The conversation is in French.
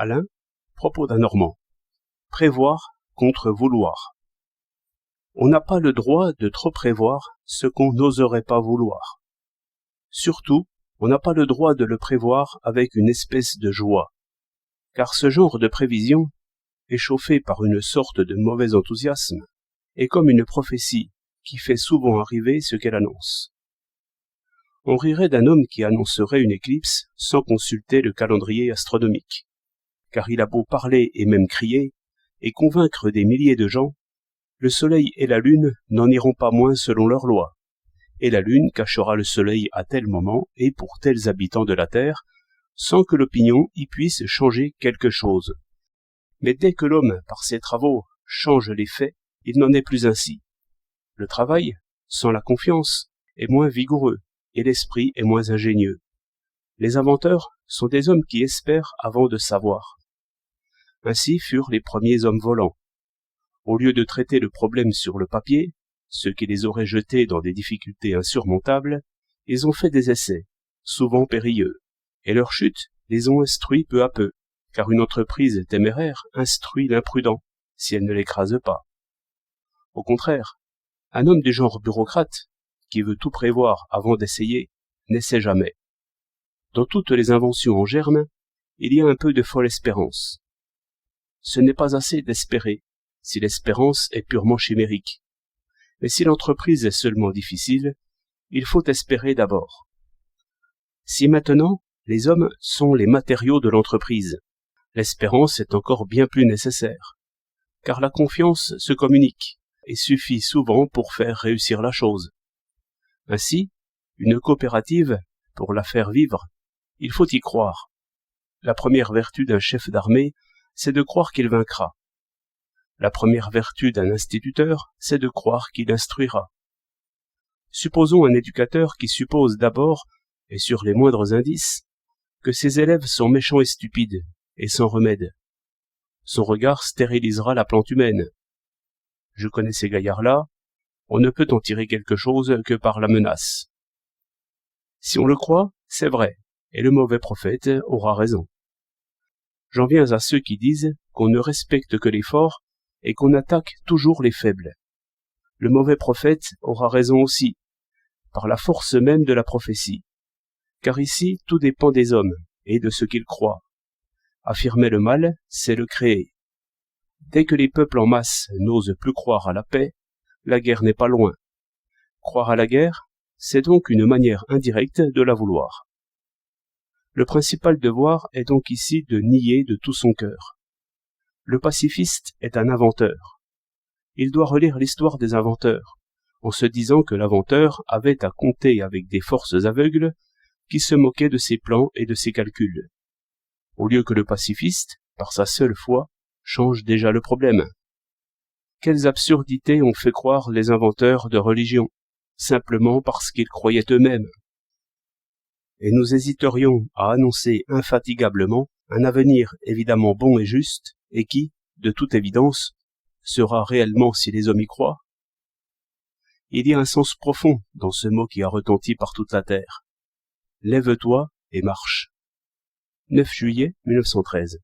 Alain, propos d'un Normand. Prévoir contre vouloir. On n'a pas le droit de trop prévoir ce qu'on n'oserait pas vouloir. Surtout, on n'a pas le droit de le prévoir avec une espèce de joie, car ce genre de prévision, échauffé par une sorte de mauvais enthousiasme, est comme une prophétie qui fait souvent arriver ce qu'elle annonce. On rirait d'un homme qui annoncerait une éclipse sans consulter le calendrier astronomique, car il a beau parler et même crier, et convaincre des milliers de gens, le soleil et la lune n'en iront pas moins selon leurs lois, et la lune cachera le soleil à tel moment et pour tels habitants de la Terre, sans que l'opinion y puisse changer quelque chose. Mais dès que l'homme, par ses travaux, change les faits, il n'en est plus ainsi. Le travail, sans la confiance, est moins vigoureux, et l'esprit est moins ingénieux. Les inventeurs sont des hommes qui espèrent avant de savoir. Ainsi furent les premiers hommes volants. Au lieu de traiter le problème sur le papier, ce qui les aurait jetés dans des difficultés insurmontables, ils ont fait des essais, souvent périlleux, et leurs chutes les ont instruits peu à peu, car une entreprise téméraire instruit l'imprudent, si elle ne l'écrase pas. Au contraire, un homme du genre bureaucrate, qui veut tout prévoir avant d'essayer, n'essaie jamais. Dans toutes les inventions en germe, il y a un peu de folle espérance. Ce n'est pas assez d'espérer, si l'espérance est purement chimérique. Mais si l'entreprise est seulement difficile, il faut espérer d'abord. Si maintenant, les hommes sont les matériaux de l'entreprise, l'espérance est encore bien plus nécessaire, car la confiance se communique et suffit souvent pour faire réussir la chose. Ainsi, une coopérative, pour la faire vivre, il faut y croire. La première vertu d'un chef d'armée, c'est de croire qu'il vaincra. La première vertu d'un instituteur, c'est de croire qu'il instruira. Supposons un éducateur qui suppose d'abord, et sur les moindres indices, que ses élèves sont méchants et stupides, et sans remède. Son regard stérilisera la plante humaine. Je connais ces gaillards-là, on ne peut en tirer quelque chose que par la menace. Si on le croit, c'est vrai, et le mauvais prophète aura raison. J'en viens à ceux qui disent qu'on ne respecte que les forts et qu'on attaque toujours les faibles. Le mauvais prophète aura raison aussi, par la force même de la prophétie. Car ici, tout dépend des hommes et de ce qu'ils croient. Affirmer le mal, c'est le créer. Dès que les peuples en masse n'osent plus croire à la paix, la guerre n'est pas loin. Croire à la guerre, c'est donc une manière indirecte de la vouloir. Le principal devoir est donc ici de nier de tout son cœur. Le pacifiste est un inventeur. Il doit relire l'histoire des inventeurs, en se disant que l'inventeur avait à compter avec des forces aveugles qui se moquaient de ses plans et de ses calculs, au lieu que le pacifiste, par sa seule foi, change déjà le problème. Quelles absurdités ont fait croire les inventeurs de religion, simplement parce qu'ils croyaient eux-mêmes. Et nous hésiterions à annoncer infatigablement un avenir évidemment bon et juste, et qui, de toute évidence, sera réellement si les hommes y croient. Il y a un sens profond dans ce mot qui a retenti par toute la terre. Lève-toi et marche. 9 juillet 1913.